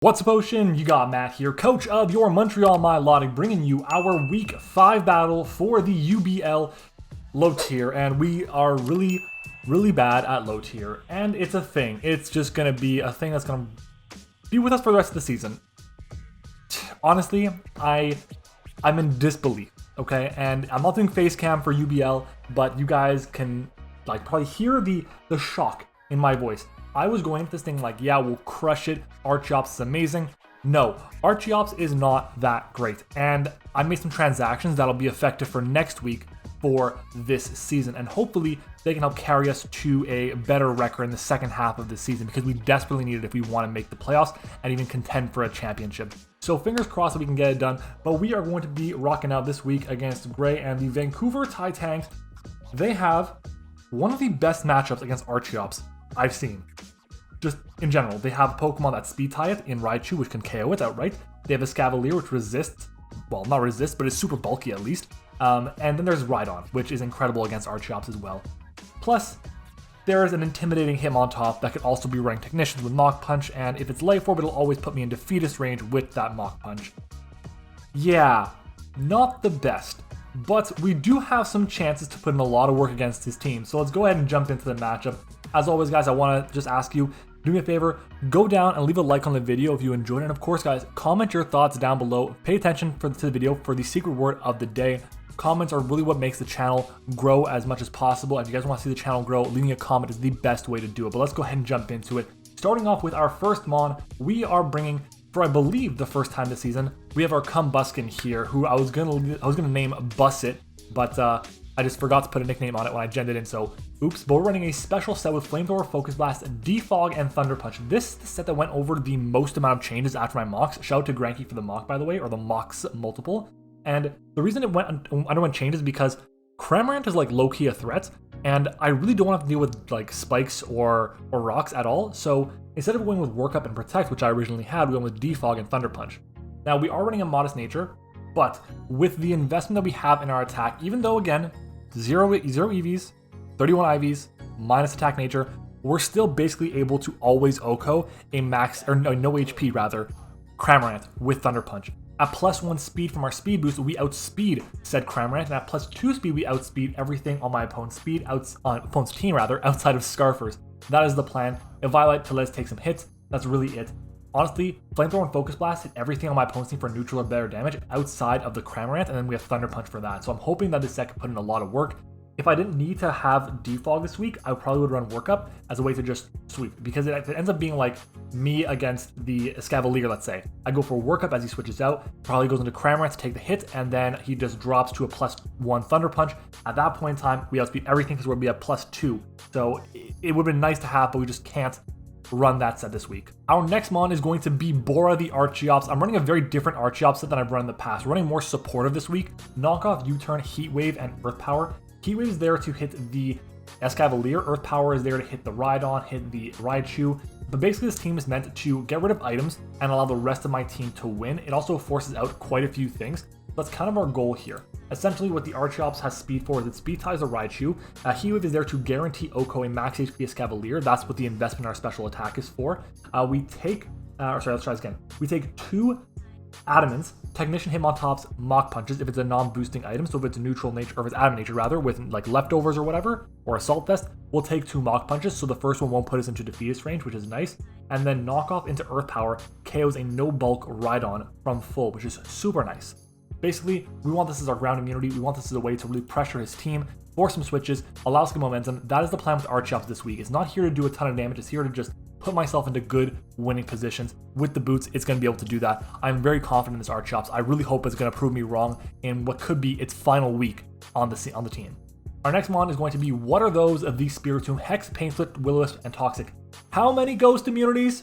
What's up, Ocean? You got Matt here, coach of your Montreal Milotic, bringing you our Week 5 battle for the UBL Low Tier, and we are really bad at Low Tier, and it's a thing. It's just going to be a thing that's going to be with us for the rest of the season. Honestly, I'm in disbelief, okay? And I'm not doing face cam for UBL, but you guys can probably hear the shock in my voice. I was going into this thing like, yeah, we'll crush it. Archeops is amazing. No, Archeops is not that great. And I made some transactions that'll be effective for next week for this season. And hopefully they can help carry us to a better record in the second half of the season, because we desperately need it if we want to make the playoffs and even contend for a championship. So fingers crossed that we can get it done. But we are going to be rocking out this week against Gray and the Vancouver Titans. They have one of the best matchups against Archeops I've seen. Just in general, they have a Pokemon that speed tie it in Raichu, which can KO it outright. They have a Scavalier, which resists, well, not resist, but is super bulky at least. And then there's Rhydon, which is incredible against Archeops as well. Plus, there is an intimidating Hitmontop that could also be running Technicians with Mach Punch, and if it's Life Orb, it'll always put me in defeatist range with that Mach Punch. Yeah, not the best. But we do have some chances to put in a lot of work against his team. So let's go ahead and jump into the matchup. As always, guys, I want to just ask you, do me a favor, go down and leave a like on the video if you enjoyed it. And of course, guys, comment your thoughts down below. Pay attention to the video for the secret word of the day. Comments are really what makes the channel grow as much as possible. And if you guys want to see the channel grow, leaving a comment is the best way to do it. But let's go ahead and jump into it. Starting off with our first Mon, we are bringing, for I believe the first time this season, we have our Combuskin here, who I was gonna name Bussit, but I just forgot to put a nickname on it when I genned it in, so oops. But we're running a special set with Flamethrower, Focus Blast, Defog, and Thunder Punch. This is the set that went over the most amount of changes after my mocks. Shout out to Granky for the mock, by the way, or the mocks multiple. And the reason it underwent changes is because Cramorant is like low-key a threat, and I really don't want to have to deal with like spikes or rocks at all. So instead of going with Work Up and Protect, which I originally had, we went with Defog and Thunder Punch. Now we are running a Modest Nature, but with the investment that we have in our attack, even though again, 0 EVs, 31 IVs, minus attack nature, we're still basically able to always OHKO a max, or no HP rather, Cramorant with Thunder Punch. At +1 speed from our speed boost, we outspeed said Cramorant, and at +2 speed, we outspeed everything on my opponent's opponent's team rather, outside of Scarfers. That is the plan. If Violet Telez takes some hits, that's really it. Honestly, Flamethrower and Focus Blast hit everything on my opponent's team for neutral or better damage outside of the Cramorant, and then we have Thunder Punch for that. So I'm hoping that this set can put in a lot of work. If I didn't need to have Defog this week, I probably would run Work Up as a way to just sweep, because it ends up being like me against the Scavalier, let's say. I go for Work Up as he switches out, probably goes into Cramorant to take the hit, and then he just drops to a +1 Thunder Punch. At that point in time, we outspeed everything because we're going to be at +2. So it would have been nice to have, but we just can't run that set this week. Our next Mon is going to be Bora the Archeops. I'm running a very different Archeops set than I've run in the past. We're running more supportive this week. Knockoff, U-Turn, Heat Wave, and Earth Power. Heat Wave is there to hit the Escavalier. Earth Power is there to hit the Rhydon, hit the Raichu. But basically this team is meant to get rid of items and allow the rest of my team to win. It also forces out quite a few things. That's kind of our goal here. Essentially what the Archeops has speed for is it speed ties the Raichu. Heat Wave is there to guarantee OHKO a max HP Escavalier. That's what the investment in our special attack is for. We take 2 Adamants, Technician Hitmontops, Mach Punches if it's a non-boosting item. So if it's neutral nature, or if it's Adam nature rather, with like leftovers or whatever, or Assault Vest, we'll take 2 Mach Punches. So the first one won't put us into defeatist range, which is nice. And then Knockoff into Earth Power KOs a no bulk Rhydon from full, which is super nice. Basically, we want this as our ground immunity. We want this as a way to really pressure his team, force some switches, allow us to get momentum. That is the plan with Archeops this week. It's not here to do a ton of damage. It's here to just put myself into good winning positions. With the boots, it's going to be able to do that. I'm very confident in this Archeops. I really hope it's going to prove me wrong in what could be its final week on the team. Our next Mon is going to be What Are Those of the Spiritomb, Hex, Painflip, Will-O-Wisp, and Toxic. How many ghost immunities?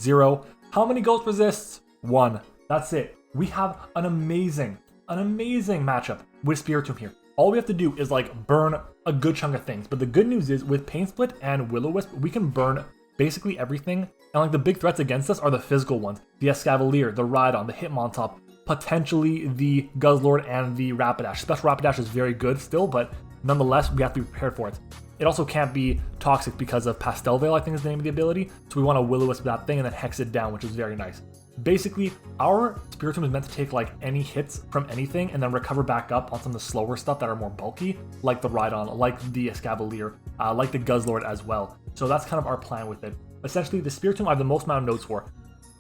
0. How many ghost resists? 1. That's it. We have an amazing matchup with Spiritomb here. All we have to do is like burn a good chunk of things. But the good news is with Pain Split and Will-O-Wisp, we can burn basically everything. And like the big threats against us are the physical ones. The Escavalier, the Rhydon, the Hitmontop, potentially the Guzzlord and the Rapidash. Special Rapidash is very good still, but nonetheless, we have to be prepared for it. It also can't be toxic because of Pastel Veil, I think is the name of the ability. So we want to Will-O-Wisp that thing and then hex it down, which is very nice. Basically, our Spiritomb is meant to take like any hits from anything and then recover back up on some of the slower stuff that are more bulky, like the Rhydon, like the Escavalier, like the Guzzlord as well. So that's kind of our plan with it. Essentially, the Spiritomb I have the most amount of notes for.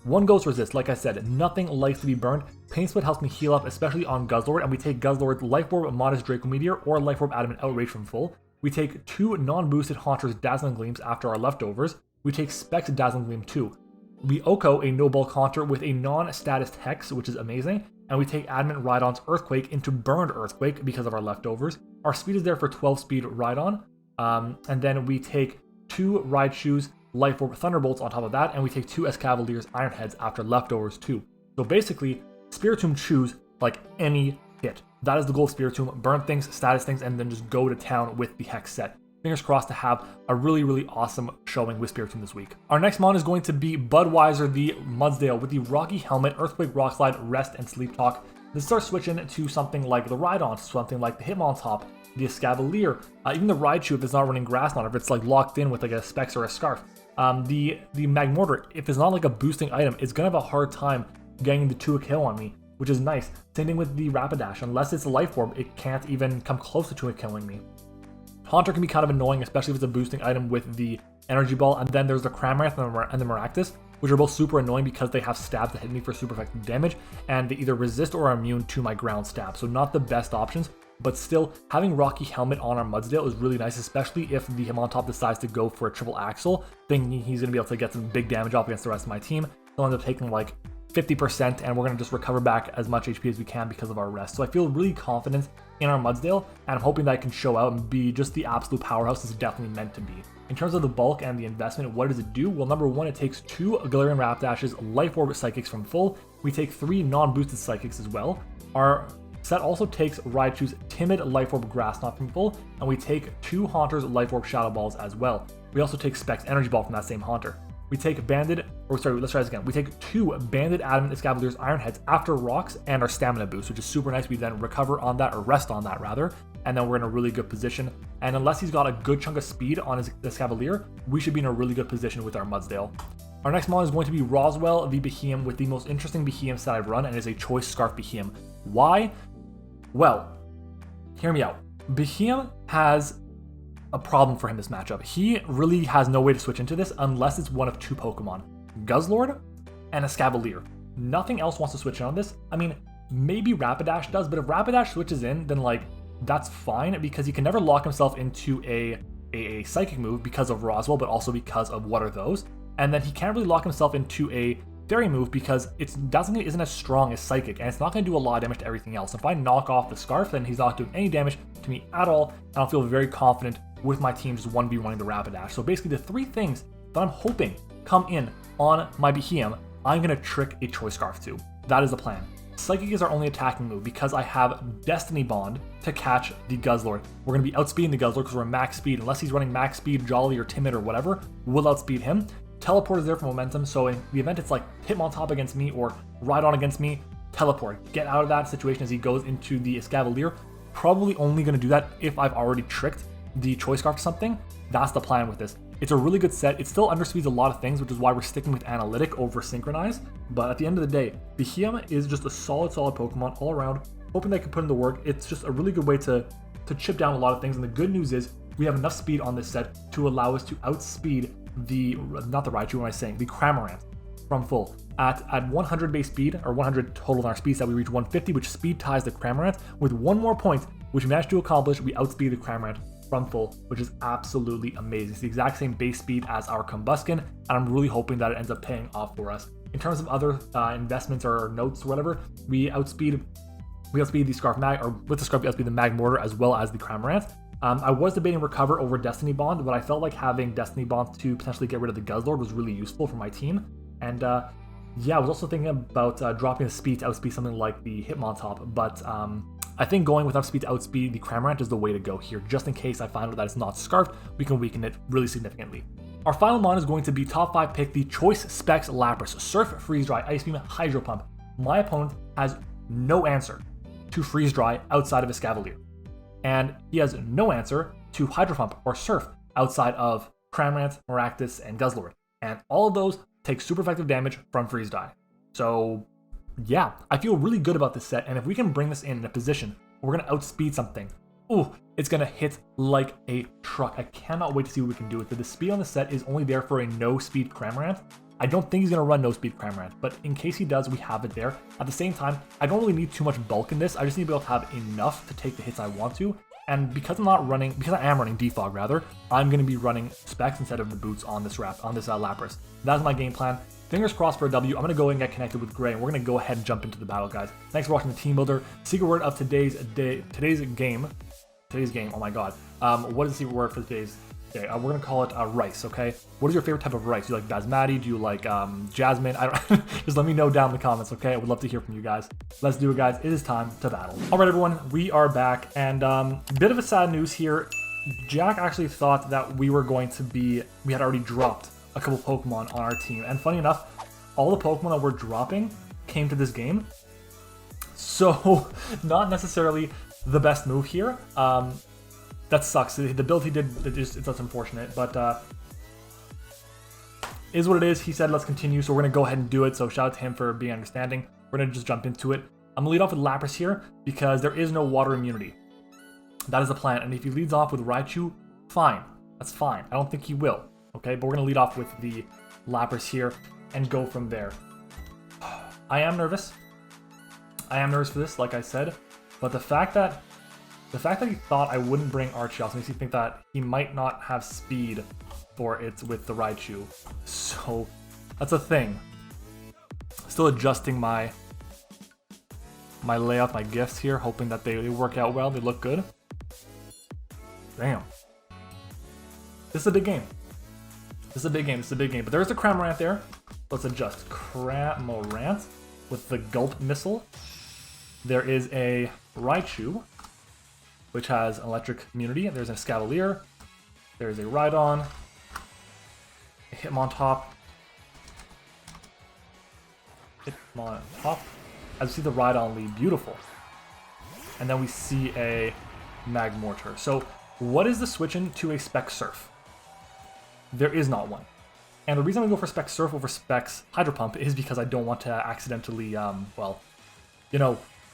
1 Ghost Resist, like I said, nothing likes to be burned. Pain Split helps me heal up, especially on Guzzlord, and we take Guzzlord, Life Orb, Modest Draco Meteor, or Life Orb Adamant Outrage from full. We take 2 non-boosted Haunters Dazzling Gleams after our leftovers. We take Specs Dazzling Gleam 2. We Oko a no bulk Haunter with a non-status Hex, which is amazing, and we take Adamant Rhydon's Earthquake into Burned Earthquake because of our leftovers. Our speed is there for 12 speed Rhydon, and then we take 2 Raichus, Life Orb Thunderbolts on top of that, and we take 2 Escavaliers Iron Heads after leftovers too. So basically, Spiritomb choose like any hit. That is the goal of Spiritomb, burn things, status things, and then just go to town with the Hex set. Fingers crossed to have a really awesome showing with Spiritomb this week. Our next mon is going to be Budweiser the Mudsdale with the Rocky Helmet, Earthquake, Rock Slide, Rest, and Sleep Talk. This starts switching to something like the Rhydon, something like the Hitmontop, the Escavalier, even the Raichu if it's not running Grass Knot, if it's like locked in with like a Specs or a Scarf. The Magmortar, if it's not like a boosting item, it's gonna have a hard time getting the 2 kill on me, which is nice. Same thing with the Rapidash, unless it's a Life Orb, it can't even come close to 2 killing me. Haunter can be kind of annoying, especially if it's a boosting item with the Energy Ball, and then there's the Cramorant and the Maractus, which are both super annoying because they have stabs that hit me for super effective damage, and they either resist or are immune to my ground stab, so not the best options. But still, having Rocky Helmet on our Mudsdale is really nice, especially if the Hitmontop decides to go for a triple axle, thinking he's going to be able to get some big damage off against the rest of my team. He'll end up taking like 50%, and we're going to just recover back as much HP as we can because of our rest. So I feel really confident in our Mudsdale, and I'm hoping that I can show out and be just the absolute powerhouse it's definitely meant to be. In terms of the bulk and the investment, what does it do? Well, number 1, it takes 2 Galarian Rapidashes, Life Orb Psychics from full. We take 3 non-boosted Psychics as well. Our set also takes Raichu's Timid Life Orb Grass Knot from full, and we take 2 Haunters Life Orb Shadow Balls as well. We also take Specs Energy Ball from that same Haunter. We take let's try this again. We take 2 Banded Adamant Escavalier's Iron Heads after rocks and our stamina boost, which is super nice. We then recover on that, or rest on that rather, and then we're in a really good position. And unless he's got a good chunk of speed on his Escavalier, we should be in a really good position with our Mudsdale. Our next mon is going to be Roswell the Behemoth with the most interesting Behemoth set I've run, and is a Choice Scarf Behemoth. Why? Well, hear me out. Behemoth has a problem for him this matchup. He really has no way to switch into this unless it's one of 2 Pokemon, Guzzlord and Escavalier. Nothing else wants to switch in on this. I mean, maybe Rapidash does, but if Rapidash switches in, then like that's fine because he can never lock himself into a Psychic move because of Roswell, but also because of what are those. And then he can't really lock himself into a Fairy move because its Dazzling isn't as strong as Psychic, and it's not going to do a lot of damage to everything else. If I knock off the Scarf, then he's not doing any damage to me at all, and I'll feel very confident with my team just 1v1ing the Rapidash. So basically the 3 things that I'm hoping come in on my Behemoth, I'm going to trick a Choice Scarf to. That is the plan. Psychic is our only attacking move because I have Destiny Bond to catch the Guzzlord. We're going to be outspeeding the Guzzlord because we're max speed. Unless he's running max speed, Jolly, or Timid, or whatever, we'll outspeed him. Teleport is there for momentum, so in the event it's like Hitmontop against me or Rhydon against me, teleport. Get out of that situation as he goes into the Escavalier. Probably only going to do that if I've already tricked the Choice Scarf to something. That's the plan with this. It's a really good set. It still underspeeds a lot of things, which is why we're sticking with Analytic over Synchronize. But at the end of the day, Behemoth is just a solid Pokemon all around. Hoping they can put in the work. It's just a really good way to chip down a lot of things. And the good news is we have enough speed on this set to allow us to outspeed the Cramorant from full. At 100 base speed, or 100 total on our speed set, we reach 150, which speed ties the Cramorant. With 1 more point, which we managed to accomplish, we outspeed the Cramorant from full, which is absolutely amazing. It's the exact same base speed as our Combuskin, and I'm really hoping that it ends up paying off for us. In terms of other investments or notes or whatever, we outspeed the Scarf Mag, or with the Scarf we outspeed the Magmortar as well as the Cramorant. I was debating Recover over Destiny Bond, but I felt like having Destiny Bond to potentially get rid of the Guzzlord was really useful for my team. And yeah, I was also thinking about dropping the speed to outspeed something like the Hitmontop, but I think going with enough speed to outspeed the Cramorant is the way to go here. Just in case I find out that it's not Scarfed, we can weaken it really significantly. Our final mon is going to be top 5 pick, the Choice Specs Lapras, Surf, Freeze Dry, Ice Beam, Hydro Pump. My opponent has no answer to Freeze Dry outside of Escavalier. And he has no answer to Hydro Pump or Surf outside of Cramorant, Maractus, and Guzzlord. And all of those take super effective damage from Freeze Dye. So yeah, I feel really good about this set, and if we can bring this in a position where we're going to outspeed something, ooh, it's going to hit like a truck. I cannot wait to see what we can do with it. The speed on the set is only there for a no-speed Cramorant. I don't think he's going to run no-speed Cramorant, but in case he does, we have it there. At the same time, I don't really need too much bulk in this. I just need to be able to have enough to take the hits I want to. And because I am running Defog rather, I'm going to be running Specs instead of the boots on this Lapras. That's my game plan. Fingers crossed for a W. I'm going to go and get connected with Gray, and we're going to go ahead and jump into the battle, guys. Thanks for watching the Team Builder. Secret word of today's game. Oh my god. What is the secret word for today's day? We're going to call it rice, okay? What is your favorite type of rice? Do you like basmati? Do you like jasmine? I don't. Just let me know down in the comments, okay? I would love to hear from you guys. Let's do it, guys. It is time to battle. All right, everyone. We are back, and bit of a sad news here. Jack actually thought that we had already dropped a couple Pokemon on our team, and funny enough, all the Pokemon that we're dropping came to this game. So, not necessarily the best move here. That sucks. The build he did, that's unfortunate, but is what it is. He said let's continue, so we're going to go ahead and do it, so shout out to him for being understanding. We're going to just jump into it. I'm going to lead off with Lapras here, because there is no water immunity. That is the plan, and if he leads off with Raichu, fine. That's fine. I don't think he will, okay? But we're going to lead off with the Lapras here and go from there. I am nervous. I am nervous for this, like I said, but the fact that he thought I wouldn't bring Archie makes me think that he might not have speed for it with the Raichu. So that's a thing. Still adjusting my layout, my gifts here, hoping that they work out well, they look good. Damn. This is a big game. This is a big game. But there's a Cramorant there. Let's adjust. Cramorant with the Gulp Missile. There is a Raichu, which has electric immunity. There's a Scavalier. There's a Rhydon. A Hitmontop. As you see the Rhydon lead, beautiful. And then we see a Magmortar. So what is the switch into a Spec Surf? There is not one. And the reason I go for Spec Surf over Specs Hydro Pump is because I don't want to accidentally,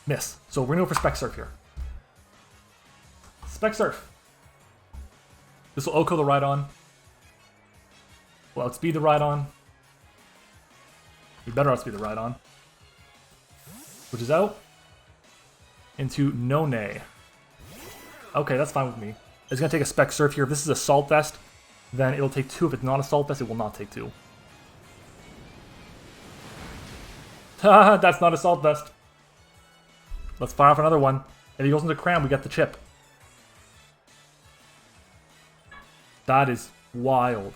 miss. So we're going to go for Spec Surf here. Spec Surf. This will OHKO the Rhydon. We'll outspeed the Rhydon. We better outspeed the Rhydon. Which is out. Into None. Okay, that's fine with me. It's going to take a Spec Surf here. If this is a Salt Vest, then it'll take 2. If it's not a Salt Vest, it will not take 2. Haha, that's not a Salt Vest. Let's fire off another one. If he goes into Cram, we get the chip. That is wild.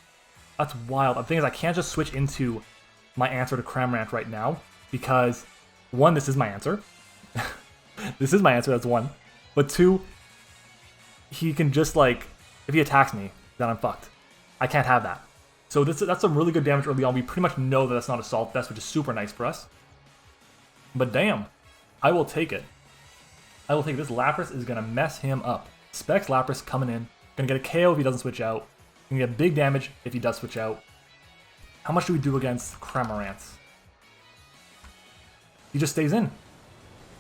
That's wild. The thing is, I can't just switch into my answer to Cramorant right now, because 1, this is my answer. This is my answer, that's 1. But 2, he can just, if he attacks me, then I'm fucked. I can't have that. So that's some really good damage early on. We pretty much know that that's not a Salt Vest, which is super nice for us. But damn, I will take it. I will take it. This Lapras is going to mess him up. Specs Lapras coming in. Going to get a KO if he doesn't switch out. Going to get big damage if he does switch out. How much do we do against Cramorant? He just stays in.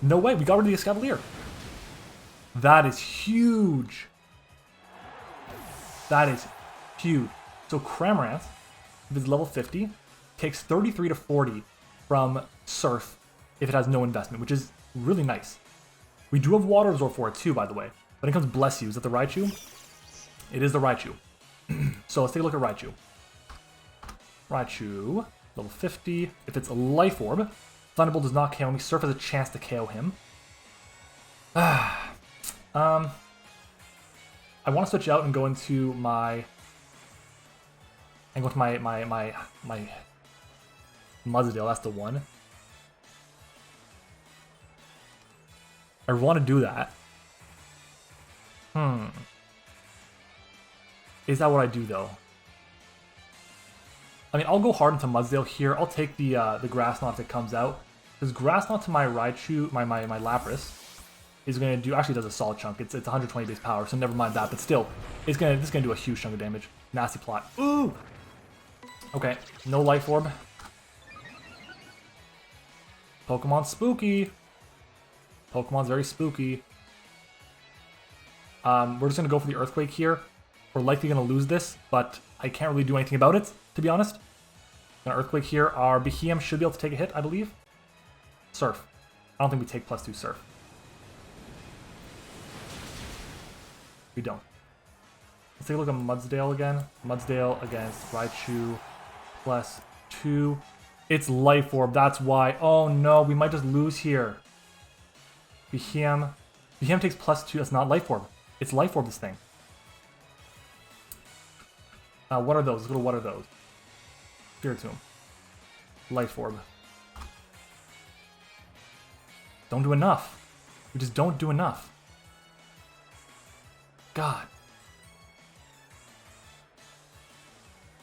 No way, we got rid of the Escavalier. That is huge. That is huge. So Cramorant, if it's level 50, takes 33 to 40 from Surf if it has no investment, which is really nice. We do have Water Absorb for it too, by the way. When it comes to Bless You, is that the Raichu? It is the Raichu. So let's take a look at Raichu. Raichu, level 50. If it's a Life Orb, Thunderbolt does not KO me. Surf has a chance to KO him. I want to switch out and go into my... my Muzzledale, that's the one. I want to do that. Is that what I do, though? I mean, I'll go hard into Muzzledale here. I'll take the Grass Knot if it comes out. Because Grass Knot to my Raichu, my Lapras, is going to do, actually does a solid chunk. It's 120 base power, so never mind that. But still, this is going to do a huge chunk of damage. Nasty plot. Ooh! Okay, no life orb. Pokemon spooky. Pokemon's very spooky. We're just going to go for the Earthquake here. We're likely going to lose this, but I can't really do anything about it, to be honest. An Earthquake here. Our Behem should be able to take a hit, I believe. Surf. I don't think we take +2 Surf. We don't. Let's take a look at Mudsdale again. Mudsdale against Raichu +2. It's Life Orb, that's why. Oh no, we might just lose here. Behem takes +2. That's not Life Orb. It's Life Orb, this thing. What are those? Let's go to what are those? Spiritomb. Life Orb. Don't do enough. We just don't do enough. God.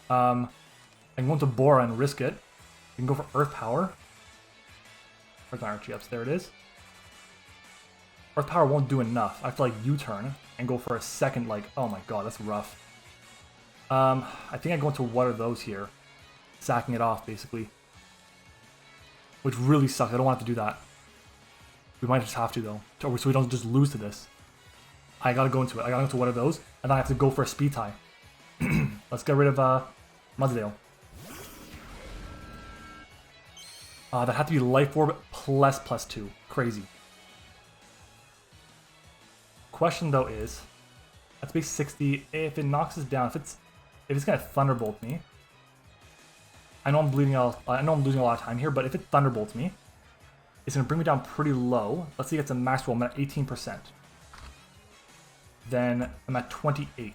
I can go into Bora and risk it. We can go for Earth Power. Where's my Archie-ups? There it is. Earth Power won't do enough. I have to like U-turn and go for a second like, oh my god, that's rough. I think I go into what are those here. Sacking it off, basically. Which really sucks. I don't want to do that. We might just have to, though. So we don't just lose to this. I gotta go into it. I gotta go into what are those. And then I have to go for a speed tie. Let's get rid of Mudsdale. That had to be Life Orb plus +2. Crazy. Question, though, is... That's base 60. If it knocks us down, if it's gonna Thunderbolt me... I know I'm losing a lot of time here, but if it Thunderbolts me, it's going to bring me down pretty low. Let's see if it's a max roll. I'm at 18%. Then I'm at 28.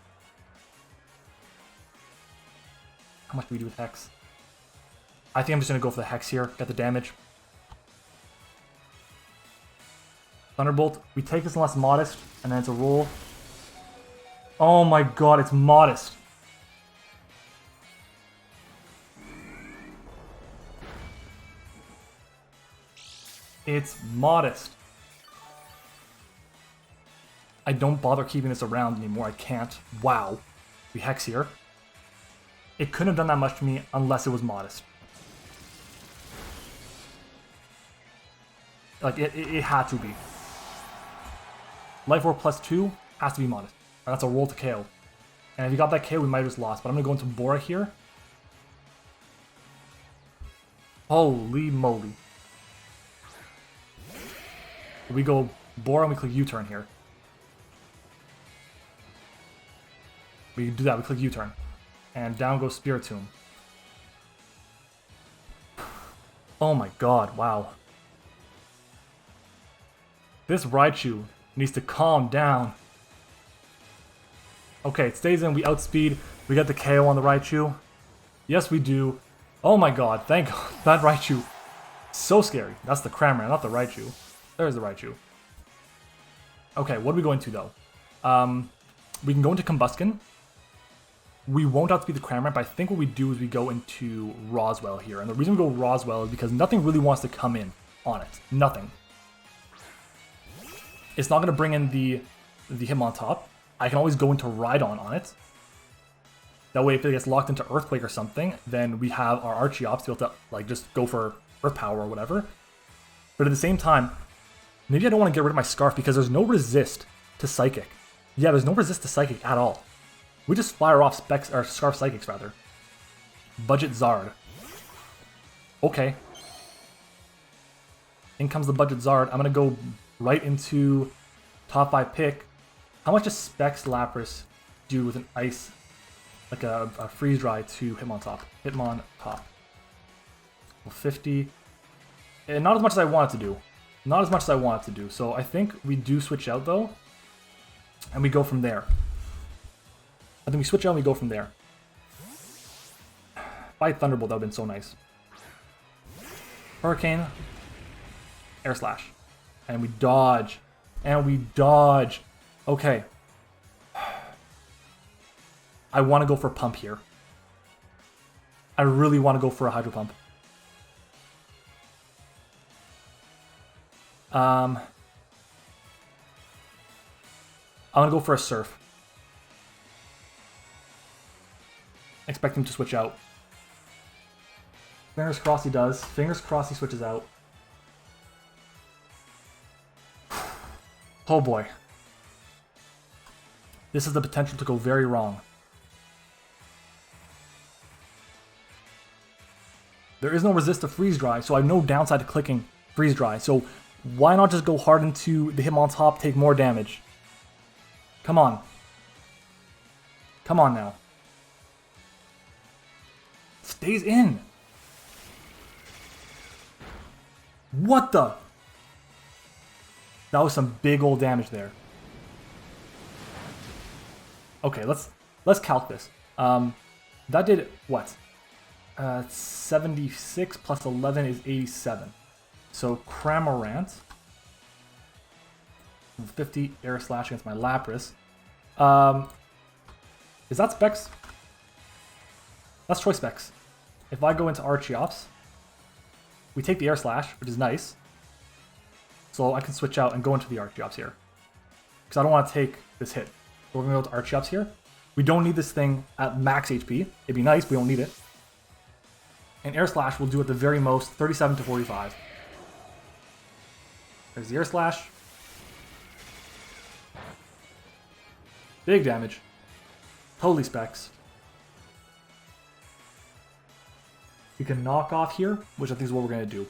How much do we do with Hex? I think I'm just going to go for the Hex here. Get the damage. Thunderbolt. We take this unless Modest, and then it's a roll. Oh my god, it's Modest. It's Modest. I don't bother keeping this around anymore. I can't. Wow. We Hex here. It couldn't have done that much to me unless it was Modest. Like, it had to be. Life Orb +2 has to be Modest. And that's a roll to KO. And if you got that KO, we might have just lost. But I'm going to go into Bora here. Holy moly. We go Bora and we click U-turn here. We do that, we click U-turn. And down goes Spiritomb. Oh my god, wow. This Raichu needs to calm down. Okay, it stays in, we outspeed. We get the KO on the Raichu. Yes, we do. Oh my god, thank god. That Raichu. So scary. That's the Cramorant, not the Raichu. There's the Raichu. Okay, what are we going to, though? We can go into Combuskin. We won't outspeed the Cramorant, but I think what we do is we go into Roswell here. And the reason we go Roswell is because nothing really wants to come in on it. Nothing. It's not going to bring in the Hitmontop. I can always go into Rhydon on it. That way, if it gets locked into Earthquake or something, then we have our Archie-Ops to be able to like just go for Earth Power or whatever. But at the same time, maybe I don't want to get rid of my Scarf because there's no resist to Psychic. Yeah, there's no resist to Psychic at all. We just fire off Specs or Scarf Psychics rather. Budget Zard. Okay. In comes the Budget Zard. I'm gonna go right into top 5 pick. How much does Specs Lapras do with an Ice, like a Freeze Dry to Hitmontop? Hitmontop. Well, 50. And not as much as I want it to do. Not as much as I want it to do. So I think we do switch out though. And we go from there. I think we switch out and we go from there. By Thunderbolt, that would have been so nice. Hurricane. Air Slash. And we dodge. And we dodge. Okay. I want to go for a Pump here. I really want to go for a Hydro Pump. I'm gonna go for a Surf. Expect him to switch out. Fingers crossed he does. Fingers crossed he switches out. Oh boy. This has the potential to go very wrong. There is no resist to freeze dry, so I have no downside to clicking freeze dry. So why not just go hard into the him on top, take more damage? Come on. Come on now. Stays in. What the? That was some big old damage there. Okay, let's calc this. That did what? 76 plus 11 is 87. So Cramorant. 50 air slash against my Lapras. Is that specs? That's choice specs. If I go into Archeops, we take the air slash, which is nice. So I can switch out and go into the Archeops here. Because I don't want to take this hit. So we're going to go to Archeops here. We don't need this thing at max HP. It'd be nice, but we don't need it. And air slash will do at the very most 37 to 45. There's the air slash. Big damage. Totally specs. We can knock off here, which I think is what we're going to do.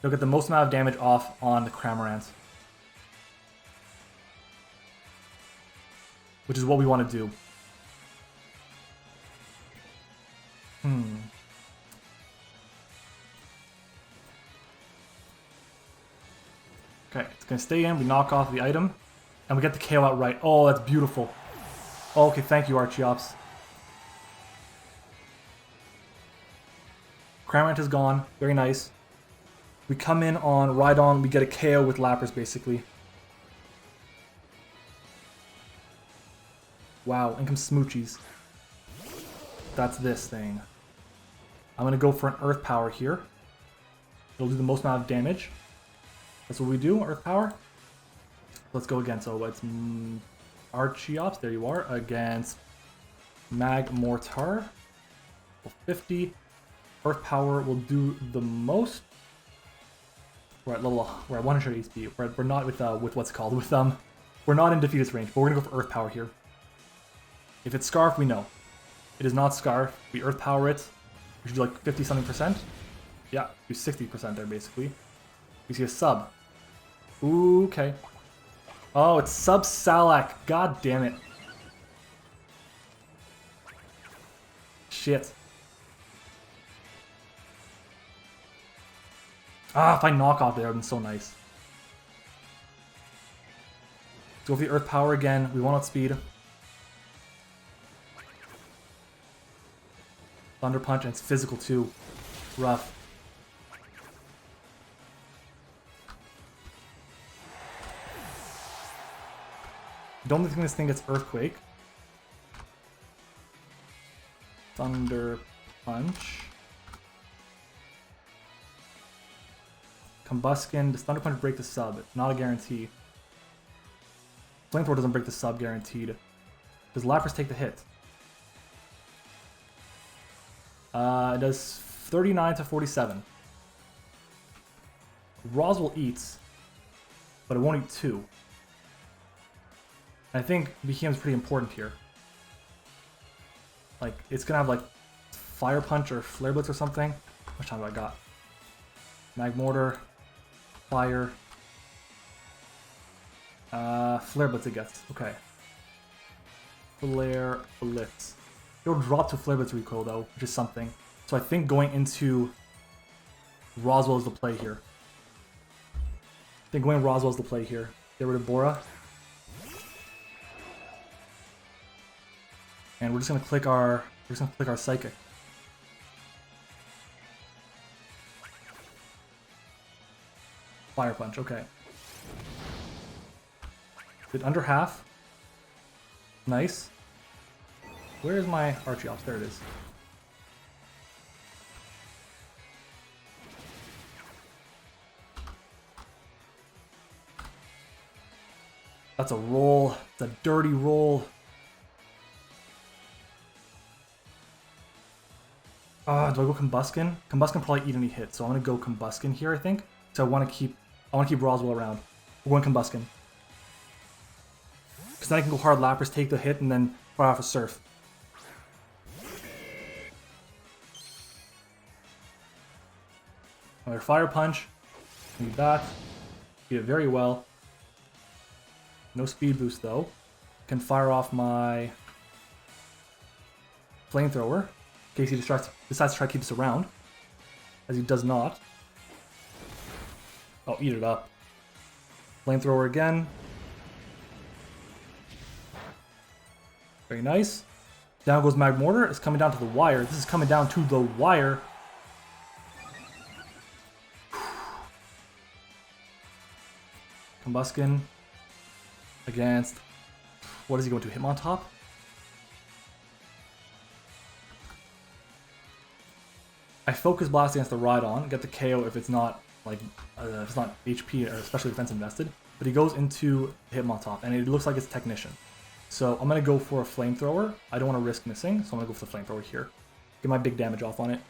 You'll get the most amount of damage off on the Cramorant. Which is what we want to do. Okay, it's going to stay in. We knock off the item. And we get the KO outright. Oh, that's beautiful. Oh, okay, thank you, Archeops. Cramorant is gone. Very nice. We come in on Rhydon. We get a KO with Lapras, basically. Wow, in comes Smoochies. That's this thing. I'm going to go for an Earth Power here. It'll do the most amount of damage. That's what we do, Earth Power. Let's go again. So it's Archeops, there you are, against Magmortar. 50. Earth Power will do the most. We're at 100 HP. We're not with what's called we're not in defeatist range, but we're gonna go for Earth Power here. If it's Scarf, we know. It is not Scarf. We Earth Power it. We should do like 50 something percent. Yeah, do 60% there basically. We see a sub. Ooh, okay. Oh, it's sub Salak. God damn it. Shit. Ah, if I knock off there, it would have been so nice. Let's go for the Earth Power again. We want outspeed. Thunder Punch, and it's physical too. Rough. Don't think this thing gets Earthquake. Thunder Punch. Combuskin. Does Thunder Punch break the sub? It's not a guarantee. Flamethrower doesn't break the sub guaranteed. Does Lapras take the hit? It does 39 to 47. Roswell eats, but it won't eat 2. I think BKM is pretty important here. Like, it's gonna have like Fire Punch or Flare Blitz or something. How much time do I got? Magmortar, Fire, Flare Blitz it gets. Okay. Flare Blitz. It'll drop to Flare Blitz recoil though, which is something. So I think going into Roswell is the play here. I think going Roswell is the play here. Get rid of Bora. And we're just gonna click our Psychic. Fire Punch, okay. Did under half. Nice. Where is my Archeops? There it is. That's a roll. It's a dirty roll. Do I go Combuskin? Combuskin probably eat any hit, so I'm gonna go Combuskin here, I think. So I want to keep Roswell around. We're going Combuskin. Because then I can go hard Lapras, take the hit, and then fire off a Surf. Another Fire Punch. Need that. Did it very well. No speed boost though. Can fire off my Flamethrower in case he decides to try to keep us around. As he does not. Oh, eat it up. Flamethrower again. Very nice. Down goes Magmortar. It's coming down to the wire. This is coming down to the wire. Combuskin against, what is he going to, Hitmontop? I Focus Blast against the Rhydon, get the KO if it's not like if it's not HP or especially defense invested, but he goes into Hitmontop and it looks like it's Technician. So I'm gonna go for a Flamethrower. I don't want to risk missing, so I'm gonna go for the Flamethrower here. Get my big damage off on it.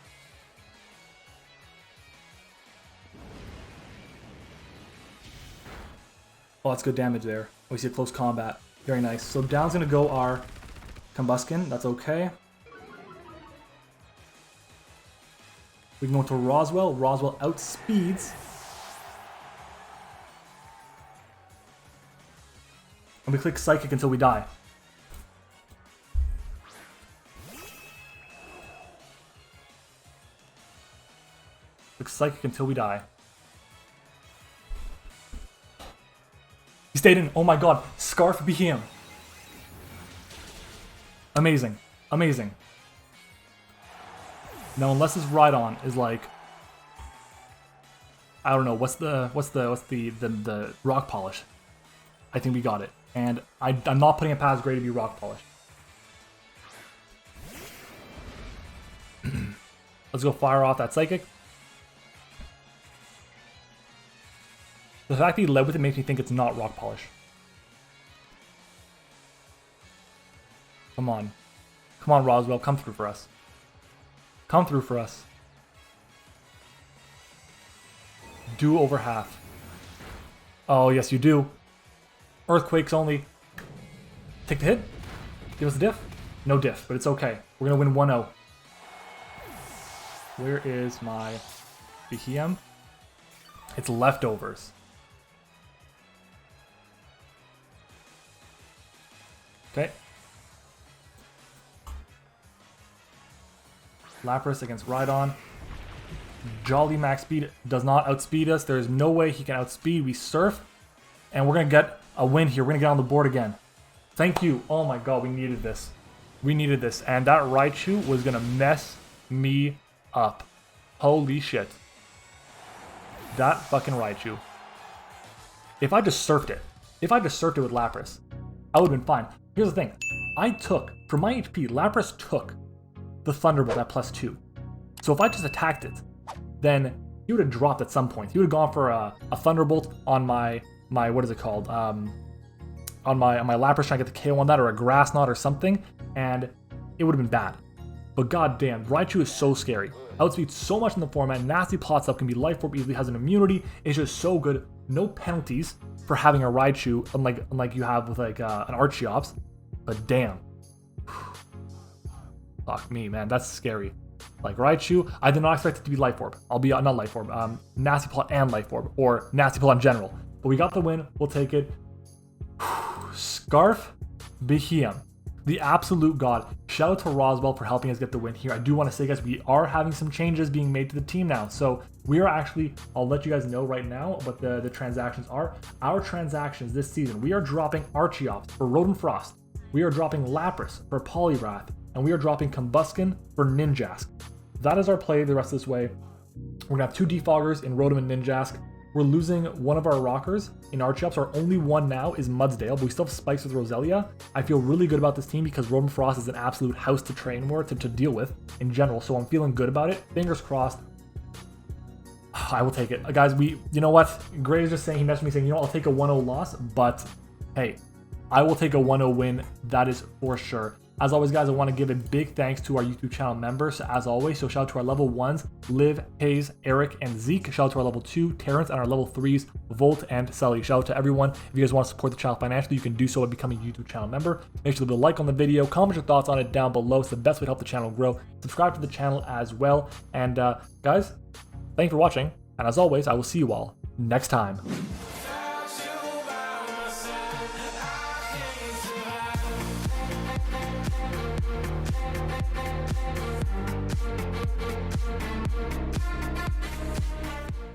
Oh, that's good damage there. We see a close combat. Very nice. So down's going to go our Combuskin. That's okay. We can go to Roswell. Roswell outspeeds. And we click Psychic until we die. Click Psychic until we die. He stayed in. Oh my god. Scarf Behem. Amazing. Amazing. Now unless this Rhydon is like, I don't know, what's the Rock Polish? I think we got it. And I'm not putting it past Gray to be Rock Polish. Let's go fire off that Psychic. The fact that he led with it makes me think it's not Rock Polish. Come on. Come on, Roswell. Come through for us. Come through for us. Do over half. Oh, yes, you do. Earthquakes only. Take the hit. Give us a diff. No diff, but it's okay. We're going to win 1-0. Where is my Behem? It's leftovers. Okay. Lapras against Rhydon. Jolly max speed does not outspeed us. There is no way he can outspeed. We surf. And we're going to get a win here. We're going to get on the board again. Thank you. Oh my god, we needed this. We needed this. And that Raichu was going to mess me up. Holy shit. That fucking Raichu. If I just surfed it. If I just surfed it with Lapras, I would have been fine. Here's the thing. I took, for my HP, Lapras took the Thunderbolt at +2. So if I just attacked it, then he would have dropped at some point. He would have gone for a Thunderbolt on my what is it called? On my Lapras trying to get the KO on that, or a Grass Knot or something, and it would have been bad. But goddamn, Raichu is so scary. Outspeeds so much in the format. Nasty plots up, can be Life Orb easily, has an immunity. It's just so good. No penalties for having a Raichu, unlike you have with like an Archeops. But damn. Fuck me, man. That's scary. Like Raichu, I did not expect it to be Life Orb. I'll be not Life Orb. Nasty Plot and Life Orb, or Nasty Plot in general. But we got the win. We'll take it. Scarf Behem, the absolute god. Shout out to Roswell for helping us get the win here. I do want to say, guys, we are having some changes being made to the team now. So we are actually, I'll let you guys know right now what the transactions are. Our transactions this season, we are dropping Archeops for Rotom Frost. We are dropping Lapras for Poliwrath. And we are dropping Combuskin for Ninjask. That is our play the rest of this way. We're going to have 2 Defoggers in Rotom and Ninjask. We're losing one of our Rockers in Archeops. Our only one now is Mudsdale, but we still have Spikes with Roselia. I feel really good about this team because Rotom Frost is an absolute house to train more, to deal with in general. So I'm feeling good about it. Fingers crossed. I will take it. Guys, you know what? Gray is just saying, he messaged me saying, you know, I'll take a 1-0 loss, but hey, I will take a 1-0 win, that is for sure. As always, guys, I want to give a big thanks to our YouTube channel members, as always. So shout out to our level 1s, Liv, Hayes, Eric, and Zeke. Shout out to our level 2, Terrence, and our level 3s, Volt and Sully. Shout out to everyone. If you guys want to support the channel financially, you can do so by becoming a YouTube channel member. Make sure to leave a like on the video, comment your thoughts on it down below. It's the best way to help the channel grow. Subscribe to the channel as well. And guys, thank you for watching. And as always, I will see you all next time.